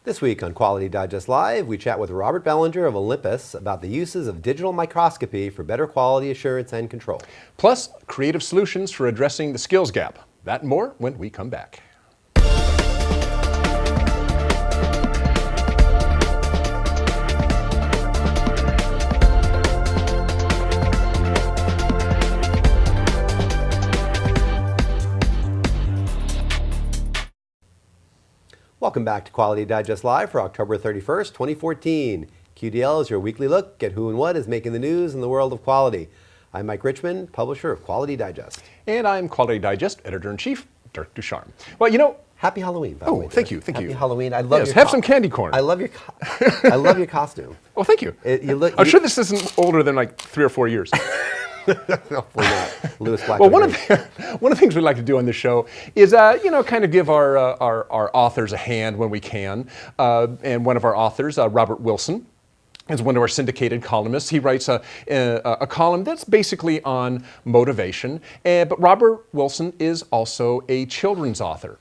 This week on Quality Digest Live, we chat with Robert Bellinger of Olympus about the uses of digital microscopy for better quality assurance and control. Plus, creative solutions for addressing the skills gap. That and more when we come back. Welcome back to Quality Digest Live for October 31st, 2014. QDL is your weekly look at who and what is making the news in the world of quality. I'm Mike Richmond, publisher of Quality Digest. And I'm Quality Digest Editor-in-Chief, Dirk Ducharme. Well, you know... Happy Halloween, by the way. Thank you. Happy Halloween. I love your have some candy corn. I love your I love your costume. Oh, thank you. I'm sure this isn't older than like 3 or 4 years. Hopefully not. Lewis Black. Well, one of the things we like to do on this show is, kind of give our authors a hand when we can. And one of our authors, Robert Wilson, is one of our syndicated columnists. He writes a column that's basically on motivation. But Robert Wilson is also a children's author.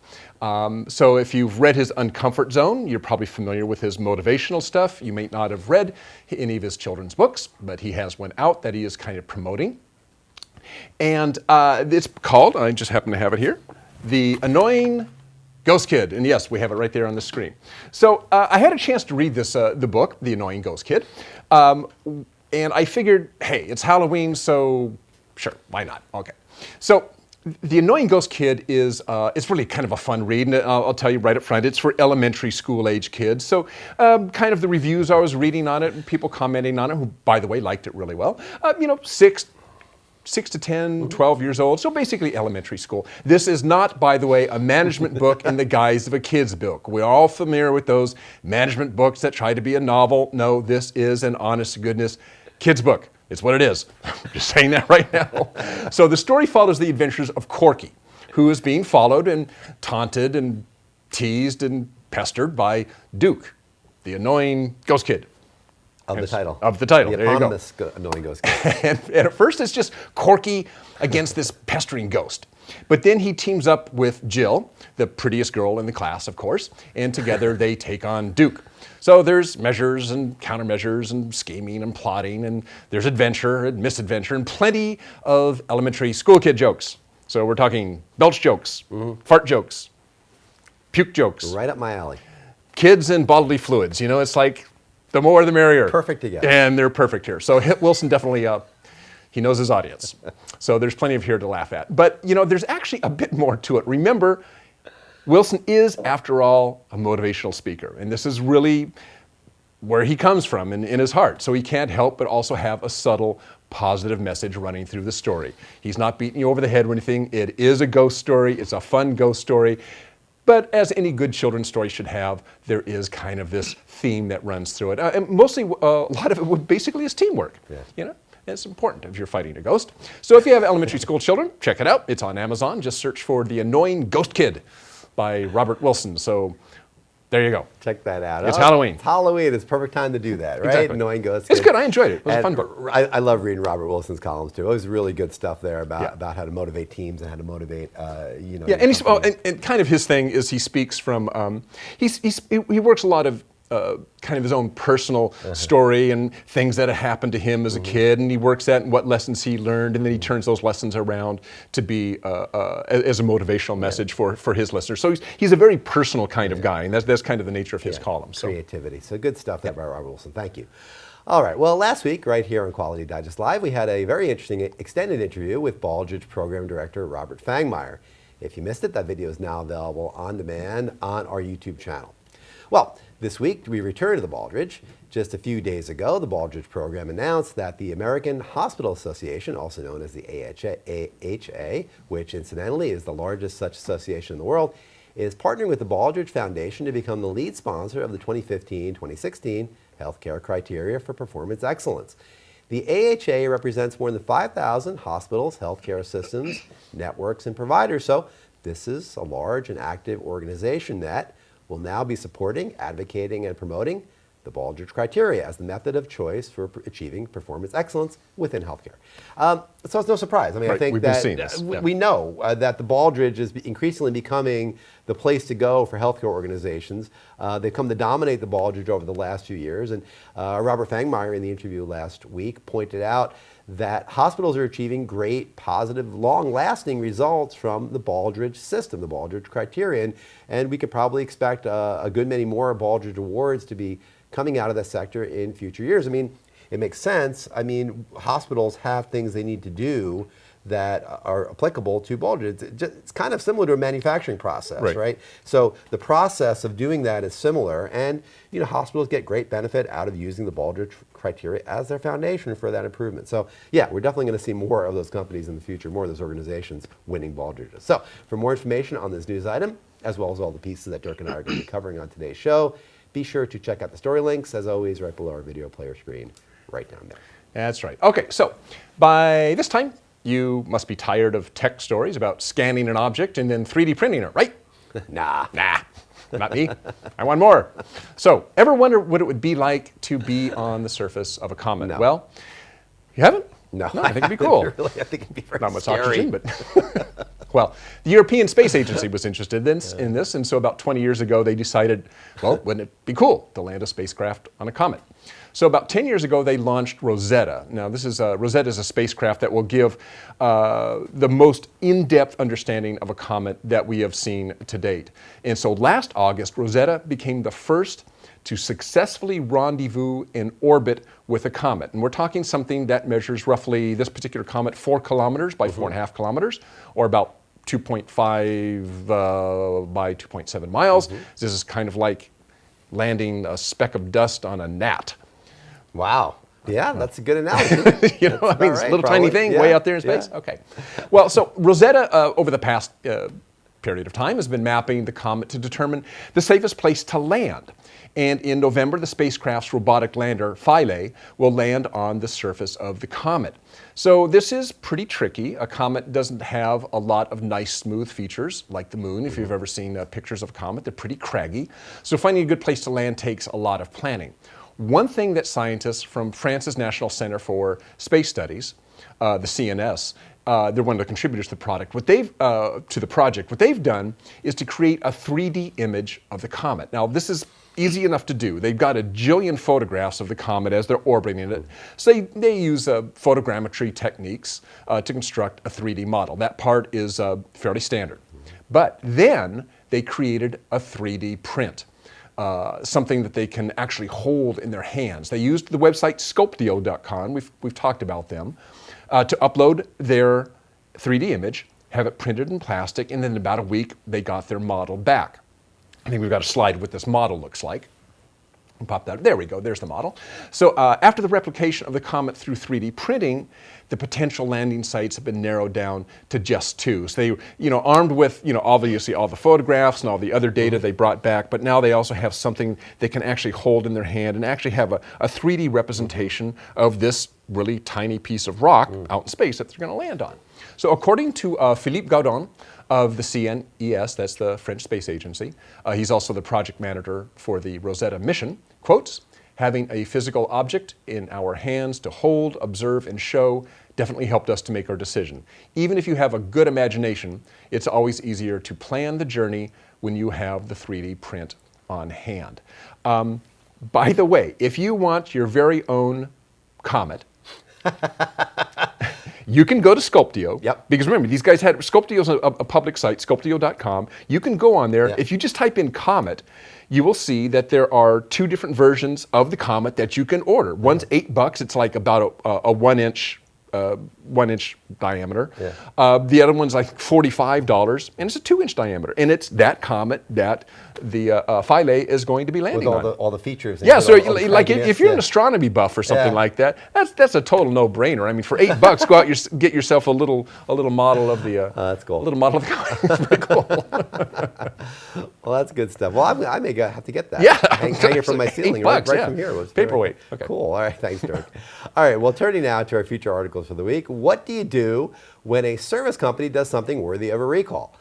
So if you've read his Uncomfort Zone, you're probably familiar with his motivational stuff. You may not have read any of his children's books, but he has one out that he is kind of promoting. And it's called, I just happen to have it here, The Annoying Ghost Kid. And yes, we have it right there on the screen. So I had a chance to read this, the book, The Annoying Ghost Kid. And I figured, hey, it's Halloween, so sure, why not? Okay. So The Annoying Ghost Kid is it's really kind of a fun read, and I'll tell you right up front, it's for elementary school age kids. So kind of the reviews I was reading on it, and people commenting on it, who, by the way, liked it really well. 6 to 10, 12 years old, so basically elementary school. This is not, by the way, a management book in the guise of a kid's book. We're all familiar with those management books that try to be a novel. No, this is an honest-to-goodness kid's book. It's what it is. I'm just saying that right now. So the story follows the adventures of Corky, who is being followed and taunted and teased and pestered by Duke, the annoying ghost kid. Of the title. Of the title. The there eponymous Annoying Ghost Kid. and at first it's just Corky against this pestering ghost. But then he teams up with Jill, the prettiest girl in the class, of course, and together they take on Duke. So there's measures and countermeasures and scheming and plotting, and there's adventure and misadventure and plenty of elementary school kid jokes. So we're talking belch jokes, fart jokes, puke jokes. Right up my alley. Kids and bodily fluids. You know, it's like the more the merrier. Perfect together. And they're perfect here. So Wilson definitely, he knows his audience. So there's plenty of here to laugh at. But, there's actually a bit more to it. Remember, Wilson is, after all, a motivational speaker. And this is really where he comes from in his heart. So he can't help but also have a subtle, positive message running through the story. He's not beating you over the head or anything. It is a ghost story. It's a fun ghost story. But as any good children's story should have, there is kind of this theme that runs through it. And mostly, a lot of it basically is teamwork. Yeah. It's important if you're fighting a ghost. So if you have elementary school children, check it out. It's on Amazon. Just search for The Annoying Ghost Kid by Robert Wilson. So there you go. Check that out. It's Halloween. It's Halloween. It's the perfect time to do that, right? Exactly. Annoying Ghost Kid. It's good. I enjoyed it. It was a fun book. I love reading Robert Wilson's columns too. It was really good stuff there about how to motivate teams and how to motivate, Yeah, and kind of his thing is he speaks from, he works a lot of kind of his own personal story and things that have happened to him as a kid, and he works that and what lessons he learned, and then he turns those lessons around to be as a motivational message for his listeners. So he's a very personal kind of guy, and that's kind of the nature of his column. So. Creativity. So good stuff there by Robert Wilson. Thank you. All right. Well, last week, right here on Quality Digest Live, we had a very interesting extended interview with Baldrige Program Director Robert Fangmaier. If you missed it, that video is now available on demand on our YouTube channel. Well, this week we return to the Baldrige. Just a few days ago, the Baldrige program announced that the American Hospital Association, also known as the AHA, which incidentally is the largest such association in the world, is partnering with the Baldrige Foundation to become the lead sponsor of the 2015-2016 Healthcare Criteria for Performance Excellence. The AHA represents more than 5,000 hospitals, healthcare systems, networks, and providers. So this is a large and active organization that will now be supporting, advocating, and promoting the Baldrige criteria as the method of choice for achieving performance excellence within healthcare. So it's no surprise. I mean, Right, I think we've been that seeing this, yeah. we know that the Baldrige is increasingly becoming the place to go for healthcare organizations. They've come to dominate the Baldrige over the last few years. And Robert Fangmaier in the interview last week pointed out that hospitals are achieving great, positive, long-lasting results from the Baldrige system, the Baldrige criterion. And we could probably expect a good many more Baldrige awards to be coming out of the sector in future years. I mean, it makes sense. I mean, hospitals have things they need to do that are applicable to Baldrige. It's kind of similar to a manufacturing process, right? So the process of doing that is similar, and hospitals get great benefit out of using the Baldrige criteria as their foundation for that improvement. So yeah, we're definitely going to see more of those companies in the future, more of those organizations winning Baldriges. So for more information on this news item, as well as all the pieces that Dirk and I are going to be covering on today's show, be sure to check out the story links, as always, right below our video player screen, right down there. That's right. Okay, so by this time, you must be tired of tech stories about scanning an object and then 3D printing it, right? Nah, not me. I want more. So, ever wonder what it would be like to be on the surface of a comet? No. Well, you haven't? No. I think it'd be cool. Really, I think it'd be very Not much scary. oxygen, but well, the European Space Agency was interested in this, and so about 20 years ago they decided, well, wouldn't it be cool to land a spacecraft on a comet? So about 10 years ago they launched Rosetta. Now this is Rosetta is a spacecraft that will give the most in-depth understanding of a comet that we have seen to date. And so last August, Rosetta became the first to successfully rendezvous in orbit with a comet. And we're talking something that measures roughly, this particular comet, 4 kilometers by 4.5 kilometers, or about 2.5 by 2.7 miles. This is kind of like landing a speck of dust on a gnat. Wow. Yeah, that's a good analogy. I mean, it's a little tiny thing way out there in space. Yeah. Okay. Well, so Rosetta, over the past period of time, has been mapping the comet to determine the safest place to land. And in November, the spacecraft's robotic lander, Philae, will land on the surface of the comet. So this is pretty tricky. A comet doesn't have a lot of nice, smooth features like the moon. If you've ever seen pictures of a comet, they're pretty craggy. So finding a good place to land takes a lot of planning. One thing that scientists from France's National Center for Space Studies, the CNS, they're one of the contributors to the project. What they've done is to create a 3D image of the comet. Now, this is easy enough to do. They've got a jillion photographs of the comet as they're orbiting it. So they use photogrammetry techniques to construct a 3D model. That part is fairly standard. But then they created a 3D print. Something that they can actually hold in their hands. They used the website Scoptio.com, we've talked about them, to upload their 3D image, have it printed in plastic, and then in about a week they got their model back. I think we've got a slide what this model looks like. Pop that, there we go, there's the model. So after the replication of the comet through 3D printing, the potential landing sites have been narrowed down to just 2. So they, armed with, obviously all the photographs and all the other data they brought back, but now they also have something they can actually hold in their hand and actually have a 3D representation of this really tiny piece of rock out in space that they're going to land on. So according to Philippe Gaudon of the CNES, that's the French Space Agency, he's also the project manager for the Rosetta mission, quotes, having a physical object in our hands to hold, observe, and show definitely helped us to make our decision. Even if you have a good imagination, it's always easier to plan the journey when you have the 3D print on hand. By the way, if you want your very own comet, you can go to Scoptio. Yep. Because remember, these guys had Scoptio's a public site, Scoptio.com. You can go on there. Yep. If you just type in Comet, you will see that there are 2 different versions of the Comet that you can order. One's $8. It's like about a 1-inch 1-inch diameter. Yeah. The other one's like $45, and it's a 2-inch diameter. And it's that comet that the Philae is going to be landing with on. all the features. Yeah, so like if you're an astronomy buff or something Yeah. like that, that's a total no-brainer. I mean, for $8, go out get yourself a little model of the. That's cool. A little model of the comet. It's pretty cool. Well, that's good stuff. Well, I may have to get that. Yeah. Hang it from my ceiling $8, right yeah. from here. Paperweight. Okay. Cool. All right. Thanks, Dirk. All right. Well, turning now to our feature articles for the week. What do you do when a service company does something worthy of a recall?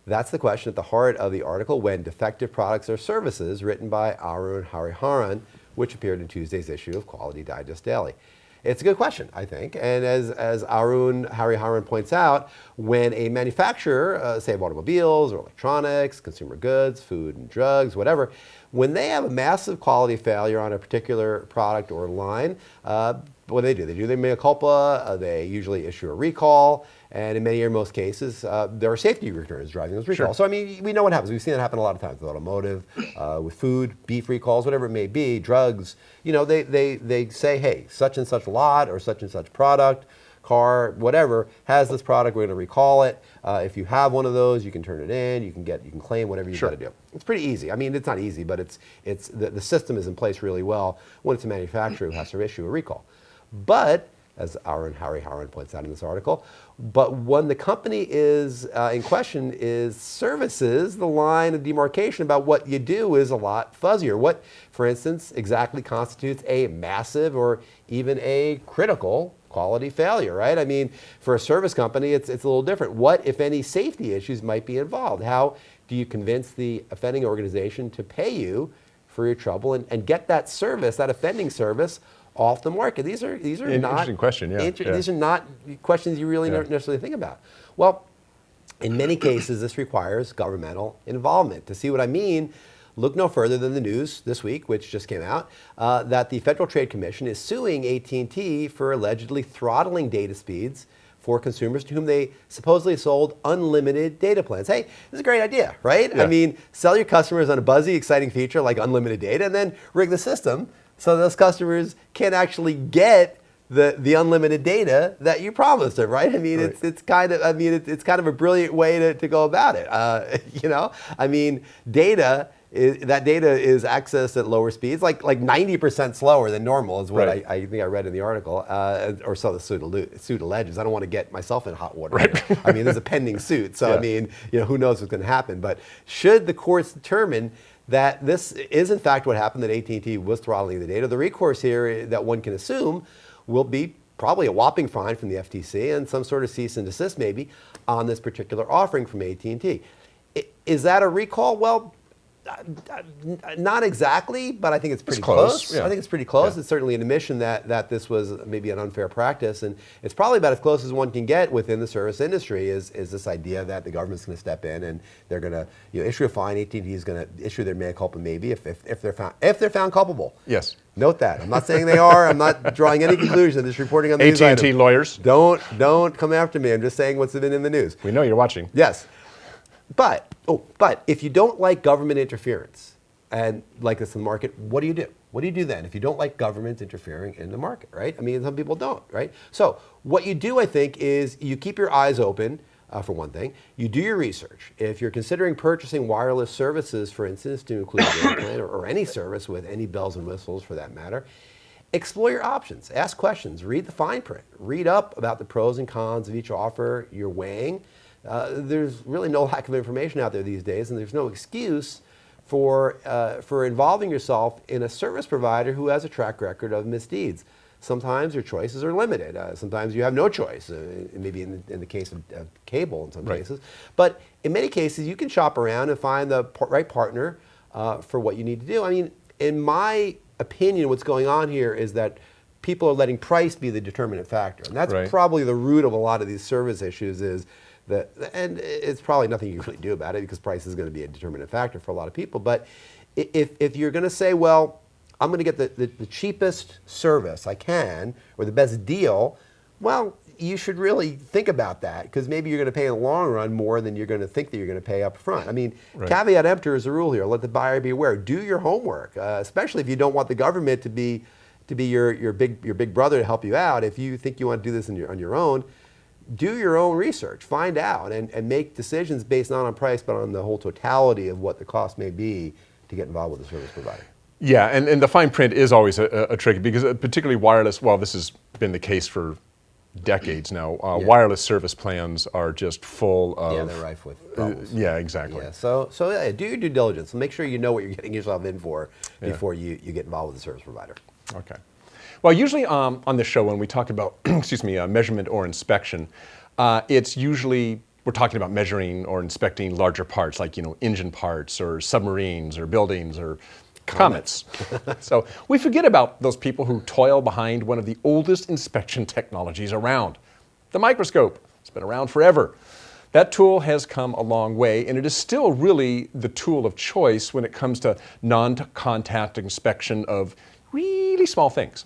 That's the question at the heart of the article, When Defective Products or Services, written by Arun Hariharan, which appeared in Tuesday's issue of Quality Digest Daily. It's a good question, I think. And as Harry Harun points out, when a manufacturer, say of automobiles or electronics, consumer goods, food and drugs, whatever, when they have a massive quality failure on a particular product or line, what do? They do their mea culpa, they usually issue a recall, and in many or most cases, there are safety returns driving those recalls. Sure. So I mean, we know what happens. We've seen it happen a lot of times with automotive, with food, beef recalls, whatever it may be, drugs. You know, they say, hey, such and such lot or such and such product, car, whatever, has this product, we're going to recall it. If you have one of those, you can turn it in, you can claim whatever you got to do. It's pretty easy. I mean, it's not easy, but the system is in place really well when it's a manufacturer who has to issue a recall. But, as Harry Harun points out in this article, but when the company is in question is services, the line of demarcation about what you do is a lot fuzzier. What, for instance, exactly constitutes a massive or even a critical quality failure, right? I mean, for a service company, it's a little different. What, if any, safety issues might be involved? How do you convince the offending organization to pay you for your trouble and get that service, that offending service, off the market? These are An not interesting question. Yeah, These are not questions you really necessarily think about. Well, in many cases, this requires governmental involvement. To see what I mean, look no further than the news this week, which just came out, that the Federal Trade Commission is suing AT&T for allegedly throttling data speeds for consumers to whom they supposedly sold unlimited data plans. Hey, this is a great idea, right? Yeah. I mean, sell your customers on a buzzy, exciting feature like unlimited data, and then rig the system so those customers can actually get the unlimited data that you promised them, right? I mean, it's kind of a brilliant way to go about it. You know, I mean, that data is accessed at lower speeds, like 90% slower than normal is what I think I read in the article, or so the suit alleges. I don't want to get myself in hot water. Right. I mean, there's a pending suit, so I mean, you know, who knows what's going to happen? But should the courts determine that this is in fact what happened, that AT&T was throttling the data, the recourse here that one can assume will be probably a whopping fine from the FTC and some sort of cease and desist maybe on this particular offering from AT&T. Is that a recall? Well, not exactly, but I think it's pretty close. Yeah. I think it's pretty close. Yeah. It's certainly an admission that this was maybe an unfair practice, and it's probably about as close as one can get within the service industry. Is this idea that the government's going to step in and they're going to issue a fine? AT&T is going to issue their mea culpa maybe if they're found culpable. Yes. Note that. I'm not saying they are. I'm not drawing any conclusions. I'm just reporting on the news AT&T item. lawyers. Don't come after me. I'm just saying what's been in the news. We know you're watching. Yes. But if you don't like government interference and like this in the market, what do you do? What do you do then if you don't like government interfering in the market, right? I mean, some people don't, right? So what you do, I think, is you keep your eyes open, for one thing. You do your research. If you're considering purchasing wireless services, for instance, to include a data plan or any service with any bells and whistles for that matter, explore your options. Ask questions. Read the fine print. Read up about the pros and cons of each offer you're weighing. There's really no lack of information out there these days, and there's no excuse for involving yourself in a service provider who has a track record of misdeeds. Sometimes your choices are limited. Sometimes you have no choice, maybe in the case of cable in some cases. But in many cases, you can shop around and find the right partner for what you need to do. I mean, in my opinion, what's going on here is that people are letting price be the determinant factor. And that's probably the root of a lot of these service issues is and it's probably nothing you can really do about it because price is going to be a determinant factor for a lot of people. But if you're going to say, well, I'm going to get the cheapest service I can or the best deal, well, you should really think about that because maybe you're going to pay in the long run more than you're going to think that you're going to pay up front. I mean, caveat emptor is the rule here. Let the buyer be aware. Do your homework, especially if you don't want the government to be your big brother to help you out. If you think you want to do this on your own, do your own research, find out, and make decisions based not on price, but on the whole totality of what the cost may be to get involved with the service provider. Yeah, and the fine print is always a tricky, because particularly wireless, well, this has been the case for decades now. Wireless service plans are just full of... Yeah, they're rife with problems. Yeah, exactly. Yeah, so yeah, do your due diligence. Make sure you know what you're getting yourself in for before you get involved with the service provider. Okay. Well, usually on the show when we talk about, measurement or inspection, it's usually we're talking about measuring or inspecting larger parts, like engine parts or submarines or buildings or Comets. So we forget about those people who toil behind one of the oldest inspection technologies around, the microscope. It's been around forever. That tool has come a long way, and it is still really the tool of choice when it comes to non-contact inspection of really small things.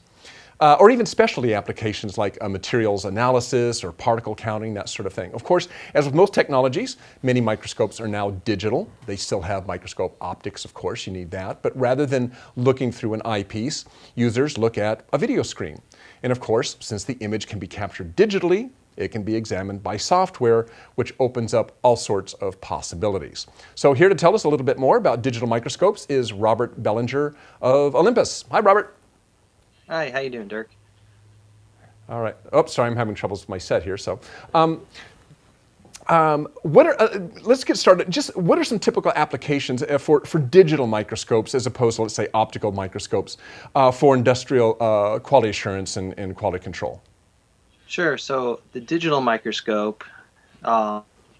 Or even specialty applications like materials analysis or particle counting, that sort of thing. Of course, as with most technologies, many microscopes are now digital. They still have microscope optics, of course, you need that. But rather than looking through an eyepiece, users look at a video screen. And of course, since the image can be captured digitally, it can be examined by software, which opens up all sorts of possibilities. So here to tell us a little bit more about digital microscopes is Robert Bellinger of Olympus. Hi, Robert. Hi, how you doing, Dirk? All right. Oh, sorry, I'm having troubles with my set here. So, let's get started. Just what are some typical applications for digital microscopes as opposed to, let's say, optical microscopes for industrial quality assurance and quality control? Sure. So the digital microscope,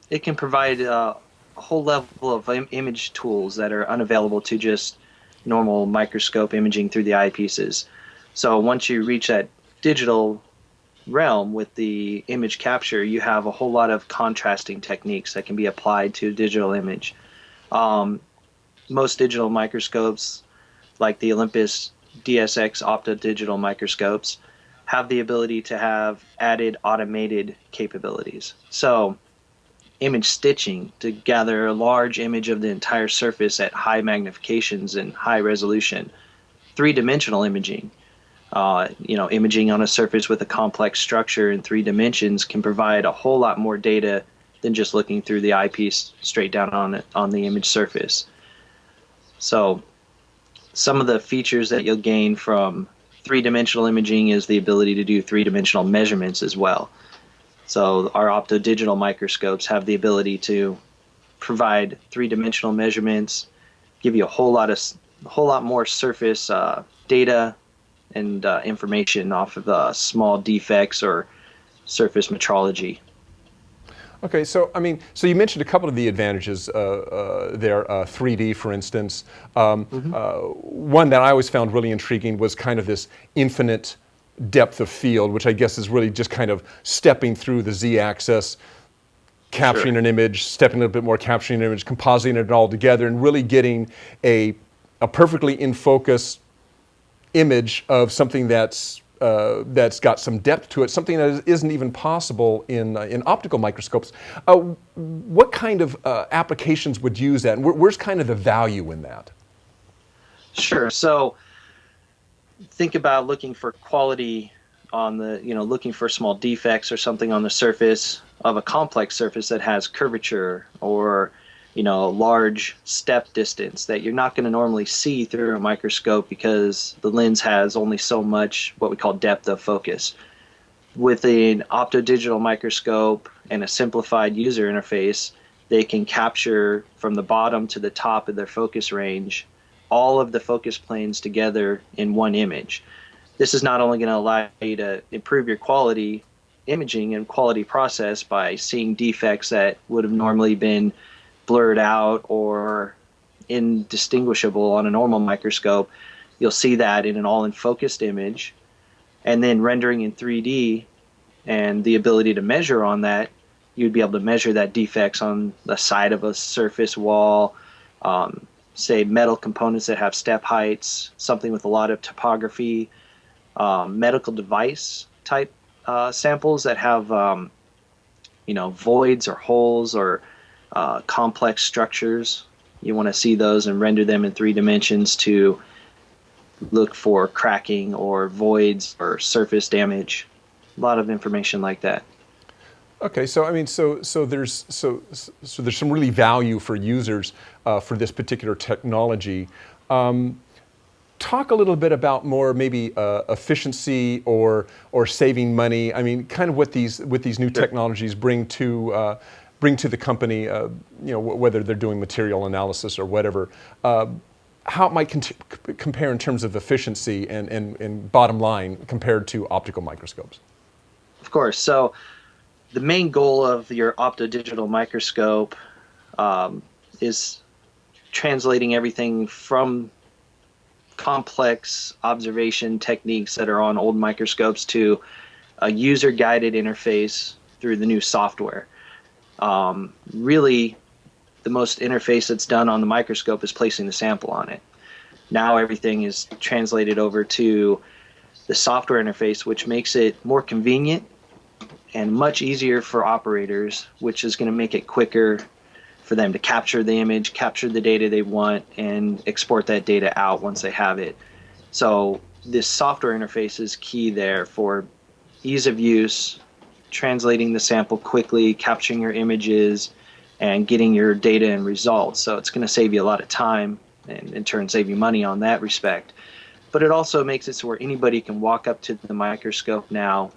it can provide a whole level of image tools that are unavailable to just normal microscope imaging through the eyepieces. So once you reach that digital realm with the image capture, you have a whole lot of contrasting techniques that can be applied to a digital image. Most digital microscopes, like the Olympus DSX opto-digital microscopes, have the ability to have added automated capabilities. So image stitching to gather a large image of the entire surface at high magnifications and high resolution. Three-dimensional imaging. Imaging on a surface with a complex structure in 3 dimensions can provide a whole lot more data than just looking through the eyepiece straight down on the image surface. So some of the features that you'll gain from 3-dimensional imaging is the ability to do 3-dimensional measurements as well. So our opto-digital microscopes have the ability to provide 3-dimensional measurements, give you a whole lot more surface data and information off of small defects or surface metrology. Okay, so you mentioned a couple of the advantages there, 3D, for instance. One that I always found really intriguing was kind of this infinite depth of field, which I guess is really just kind of stepping through the z-axis, capturing an image, stepping a little bit more, capturing an image, compositing it all together, and really getting a perfectly in focus image of something that's got some depth to it, something that isn't even possible in optical microscopes. What kind of applications would use that, and where's kind of the value in that? Sure. So think about looking for quality on looking for small defects or something on the surface of a complex surface that has curvature or large step distance that you're not going to normally see through a microscope because the lens has only so much what we call depth of focus. With an opto-digital microscope and a simplified user interface, they can capture from the bottom to the top of their focus range all of the focus planes together in one image. This is not only going to allow you to improve your quality imaging and quality process by seeing defects that would have normally been blurred out or indistinguishable on a normal microscope. You'll see that in an all-in-focused image, and then rendering in 3D and the ability to measure on that, you'd be able to measure that defects on the side of a surface wall, say metal components that have step heights, something with a lot of topography, medical device type samples that have voids or holes or complex structures. You want to see those and render them in 3 dimensions to look for cracking or voids or surface damage. A lot of information like that. Okay, so there's some really value for users for this particular technology. Talk a little bit about more maybe efficiency or saving money. I mean, kind of what these new technologies bring to the company. Whether they're doing material analysis or whatever. How it might compare in terms of efficiency and bottom line compared to optical microscopes. Of course. So the main goal of your opto-digital microscope is translating everything from complex observation techniques that are on old microscopes to a user-guided interface through the new software. Really, the most interface that's done on the microscope is placing the sample on it. Now everything is translated over to the software interface, which makes it more convenient and much easier for operators, which is going to make it quicker for them to capture the image, capture the data they want, and export that data out once they have it. So this software interface is key there for ease of use, translating the sample quickly, capturing your images, and getting your data and results. So it's going to save you a lot of time and in turn save you money on that respect. But it also makes it so where anybody can walk up to the microscope now.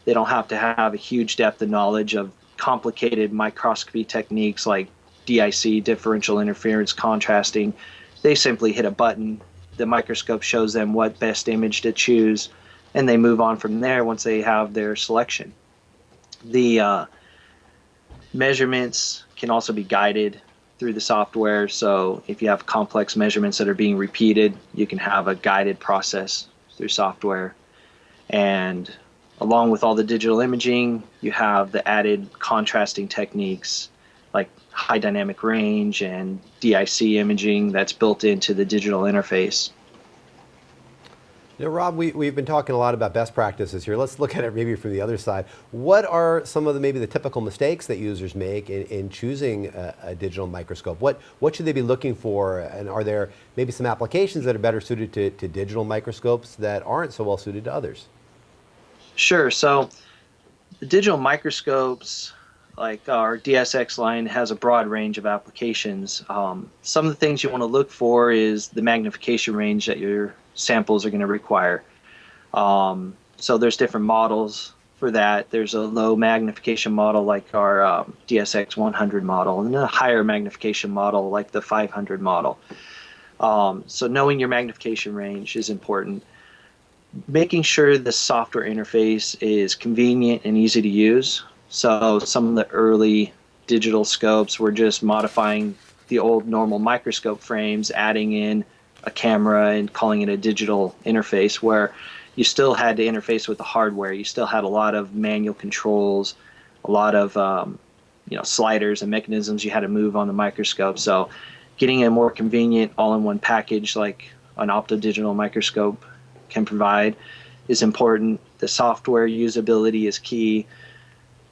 They don't have to have a huge depth of knowledge of complicated microscopy techniques like DIC, differential interference contrasting. They simply hit a button. The microscope shows them what best image to choose, and they move on from there once they have their selection. The measurements can also be guided through the software. So if you have complex measurements that are being repeated, you can have a guided process through software. And along with all the digital imaging, you have the added contrasting techniques like high dynamic range and DIC imaging that's built into the digital interface. You know, Rob, we've been talking a lot about best practices here. Let's look at it maybe from the other side. What are some of maybe the typical mistakes that users make in choosing a digital microscope? What should they be looking for? And are there maybe some applications that are better suited to digital microscopes that aren't so well suited to others? Sure. So the digital microscopes, like our DSX line, has a broad range of applications. Some of the things you want to look for is the magnification range that your samples are going to require. So there's different models for that. There's a low magnification model like our DSX 100 model, and a higher magnification model like the 500 model. So knowing your magnification range is important. Making sure the software interface is convenient and easy to use. So some of the early digital scopes were just modifying the old normal microscope frames, adding in a camera and calling it a digital interface, where you still had to interface with the hardware. You still had a lot of manual controls, a lot of sliders and mechanisms you had to move on the microscope. So getting a more convenient all-in-one package like an optodigital microscope can provide is important. The software usability is key.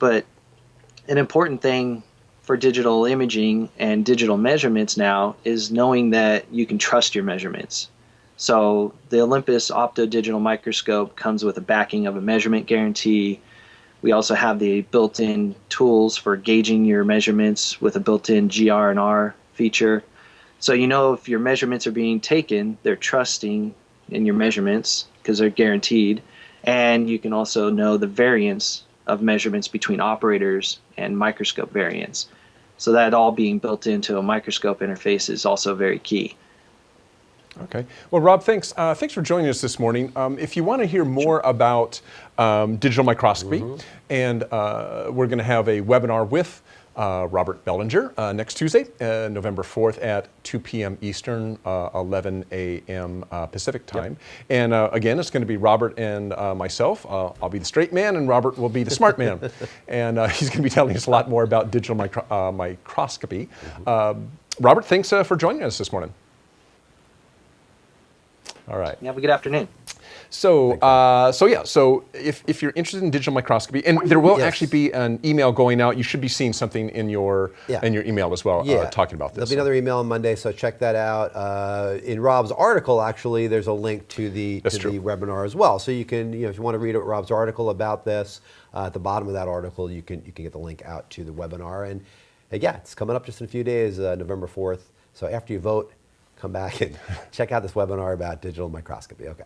But an important thing for digital imaging and digital measurements now is knowing that you can trust your measurements. So the Olympus optodigital microscope comes with a backing of a measurement guarantee. We also have the built-in tools for gauging your measurements with a built-in GR and R feature. So you know if your measurements are being taken, they're trusting in your measurements because they're guaranteed. And you can also know the variance of measurements between operators and microscope variants. So that all being built into a microscope interface is also very key. Okay. Well, Rob, thanks. Thanks for joining us this morning. If you want to hear more about digital microscopy, and we're going to have a webinar with Robert Bellinger next Tuesday, November 4th at 2 p.m. Eastern, 11 a.m. Pacific time. Yeah. And again, it's going to be Robert and myself. I'll be the straight man, and Robert will be the smart man. And he's going to be telling us a lot more about digital microscopy. Robert, thanks for joining us this morning. All right. Have a good afternoon. So, so if you're interested in digital microscopy, and there will actually be an email going out. You should be seeing something in your email as well, talking about this. There'll be another email on Monday, so check that out. In Rob's article, actually, there's a link to the webinar as well. So you can, if you want to read Rob's article about this, at the bottom of that article, you can get the link out to the webinar. And it's coming up just in a few days, November 4th. So after you vote, come back and check out this webinar about digital microscopy. Okay.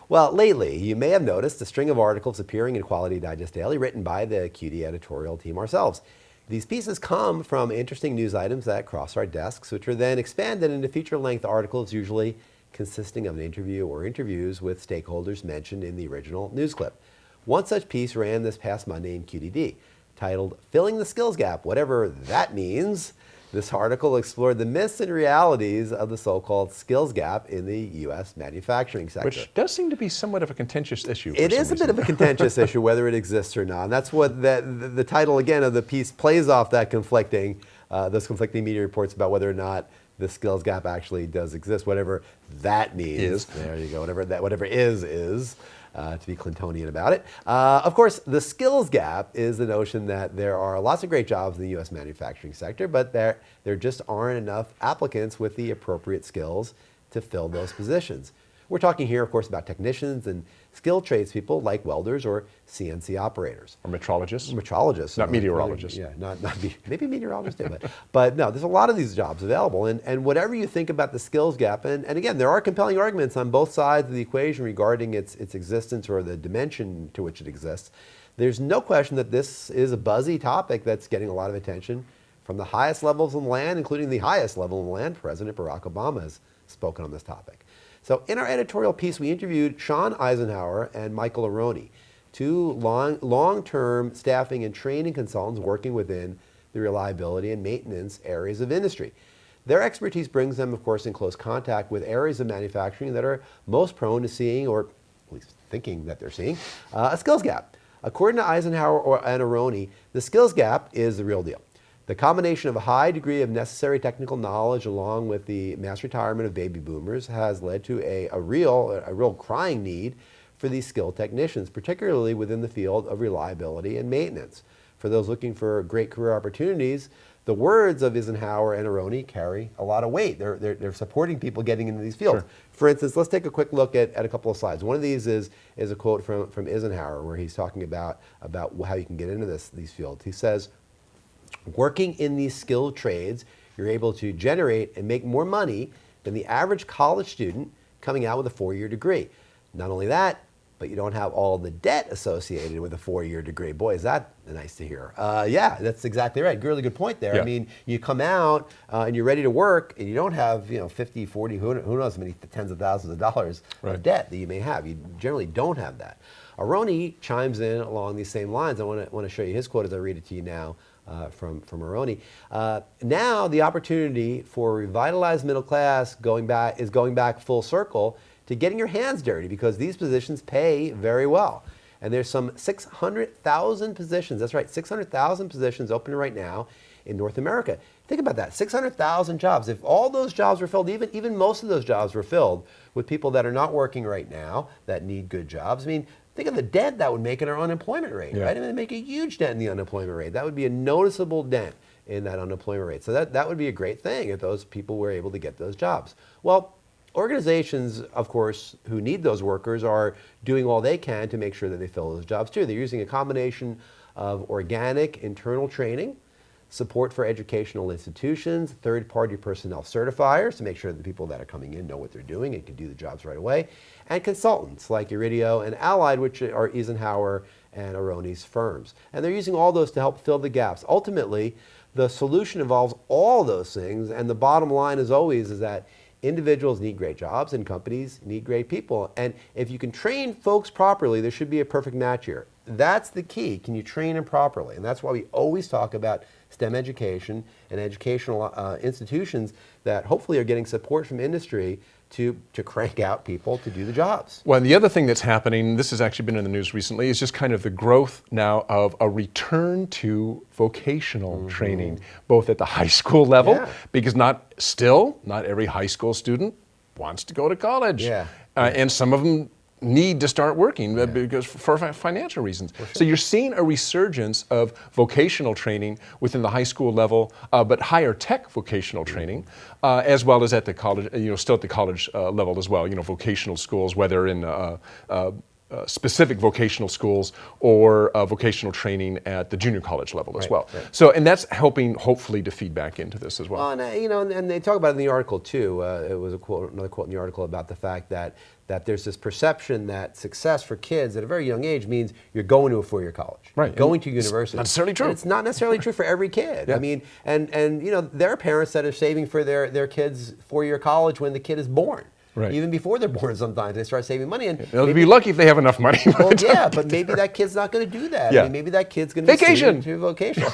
Well, lately, you may have noticed a string of articles appearing in Quality Digest Daily written by the QD editorial team ourselves. These pieces come from interesting news items that cross our desks, which are then expanded into feature-length articles, usually consisting of an interview or interviews with stakeholders mentioned in the original news clip. One such piece ran this past Monday in QDD, titled Filling the Skills Gap, whatever that means. This article explored the myths and realities of the so-called skills gap in the U.S. manufacturing sector. Which does seem to be somewhat of a contentious issue. It is a bit of a contentious issue, whether it exists or not. And that's what the title, again, of the piece plays off that those conflicting media reports about whether or not the skills gap actually does exist, whatever that means. There you go, whatever is. To be Clintonian about it. Of course, the skills gap is the notion that there are lots of great jobs in the U.S. manufacturing sector, but there just aren't enough applicants with the appropriate skills to fill those positions. We're talking here, of course, about technicians and skilled tradespeople like welders or CNC operators. Or metrologists. Metrologists. Not meteorologists. Yeah, maybe meteorologists do, but no, there's a lot of these jobs available. And whatever you think about the skills gap, and again, there are compelling arguments on both sides of the equation regarding its existence or the dimension to which it exists. There's no question that this is a buzzy topic that's getting a lot of attention from the highest levels in the land, including the highest level in the land. President Barack Obama has spoken on this topic. So in our editorial piece, we interviewed Sean Eisenhower and Michael Aroni, two long-term staffing and training consultants working within the reliability and maintenance areas of industry. Their expertise brings them, of course, in close contact with areas of manufacturing that are most prone to seeing, or at least thinking that they're seeing, a skills gap. According to Eisenhower and Aroni, the skills gap is the real deal. The combination of a high degree of necessary technical knowledge along with the mass retirement of baby boomers has led to a real crying need for these skilled technicians, particularly within the field of reliability and maintenance. For those looking for great career opportunities, the words of Eisenhower and Aroni carry a lot of weight. They're supporting people getting into these fields. Sure. For instance, let's take a quick look at a couple of slides. One of these is a quote from Eisenhower where he's talking about how you can get into these fields. He says, "Working in these skilled trades, you're able to generate and make more money than the average college student coming out with a 4-year degree. Not only that, but you don't have all the debt associated with a 4-year degree." Boy, is that nice to hear. Yeah, that's exactly right. Really good point there. Yeah. I mean, you come out and you're ready to work and you don't have 50, 40, who knows how many tens of thousands of dollars of debt that you may have. You generally don't have that. Aroni chimes in along these same lines. I want to show you his quote as I read it to you now. From Aroni. Now the opportunity for a revitalized middle class is going back full circle to getting your hands dirty because these positions pay very well. And there's some 600,000 positions, that's right, 600,000 positions open right now in North America. Think about that, 600,000 jobs. If all those jobs were filled, even most of those jobs were filled with people that are not working right now that need good jobs. I mean, think of the dent that would make in our unemployment rate, right? I mean, it'd make a huge dent in the unemployment rate. That would be a noticeable dent in that unemployment rate. So that would be a great thing if those people were able to get those jobs. Well, organizations, of course, who need those workers are doing all they can to make sure that they fill those jobs too. They're using a combination of organic internal training, support for educational institutions, third-party personnel certifiers to make sure that the people that are coming in know what they're doing and can do the jobs right away, and consultants like Iridio and Allied, which are Eisenhower and Aroni's firms. And they're using all those to help fill the gaps. Ultimately, the solution involves all those things, and the bottom line, as always, is that individuals need great jobs and companies need great people. And if you can train folks properly, there should be a perfect match here. That's the key. Can you train them properly? And that's why we always talk about STEM education and educational institutions that hopefully are getting support from industry to crank out people to do the jobs. Well, and the other thing that's happening, this has actually been in the news recently, is just kind of the growth now of a return to vocational training, both at the high school level, because not every high school student wants to go to college. And some of them need to start working because for financial reasons. So you're seeing a resurgence of vocational training within the high school level, but higher tech vocational training, as well as at the college, still at the college level as well, vocational schools, whether in specific vocational schools or vocational training at the junior college level as well. So, and that's helping hopefully to feed back into this as well. And they talk about it in the article too. It was another quote in the article about the fact that there's this perception that success for kids at a very young age means you're going to a 4-year college, going to university. Not necessarily true. And it's not necessarily true for every kid. I mean, and there are parents that are saving for their kids' 4-year college when the kid is born. Even before they're born, sometimes they start saving money. And they'll be lucky if they have enough money. Well, but maybe that kid's not going to do that. I mean, maybe that kid's going to vacation to vocational.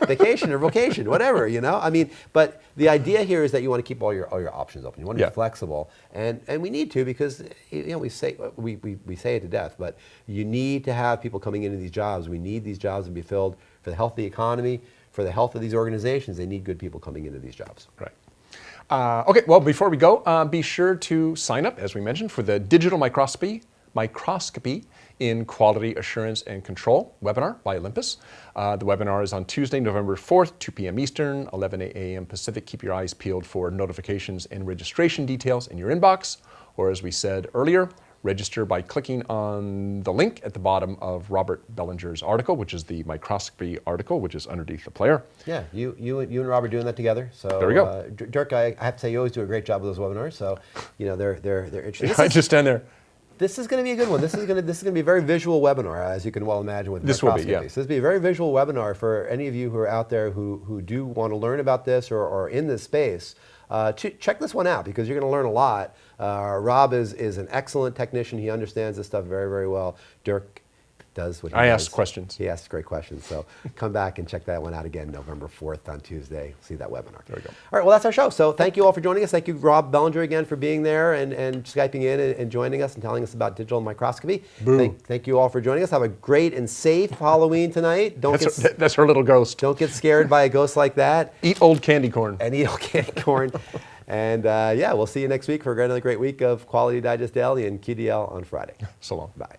vacation or vocation, whatever, you know? I mean, but the idea here is that you want to keep all your options open. You want to be flexible, and we need to, because, you know, we say it to death, but you need to have people coming into these jobs. We need these jobs to be filled for the health of the economy, for the health of these organizations. They need good people coming into these jobs. Right. Okay, well, before we go, be sure to sign up, as we mentioned, for the Digital Microscopy in Quality Assurance and Control webinar by Olympus. The webinar is on Tuesday, November 4th, 2 p.m. Eastern, 11 a.m. Pacific. Keep your eyes peeled for notifications and registration details in your inbox, or as we said earlier, register by clicking on the link at the bottom of Robert Bellinger's article, which is the microscopy article, which is underneath the player. Yeah, you and Robert are doing that together. So there we go. Dirk, I have to say, you always do a great job with those webinars. So, you know, they're interesting. I just stand there. This is going to be a good one. This is going to be a very visual webinar, as you can well imagine with microscopy. This will be, yeah. So this will be a very visual webinar for any of you who are out there who do want to learn about this or are in this space. Check this one out, because you're going to learn a lot. Rob is an excellent technician. He understands this stuff very, very well. Dirk does what he does. I ask questions. He asks great questions. So come back and check that one out again, November 4th on Tuesday. See that webinar. There we go. All right, well, that's our show. So thank you all for joining us. Thank you, Rob Bellinger, again, for being there and Skyping in and joining us and telling us about digital microscopy. Thank you all for joining us. Have a great and safe Halloween tonight. That's her little ghost. Don't get scared by a ghost like that. Eat old candy corn. And eat old candy corn. And yeah, we'll see you next week for another great week of Quality Digest Daily and QDL on Friday. So long. Bye.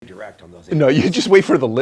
Direct on those. No, you just wait for the lip.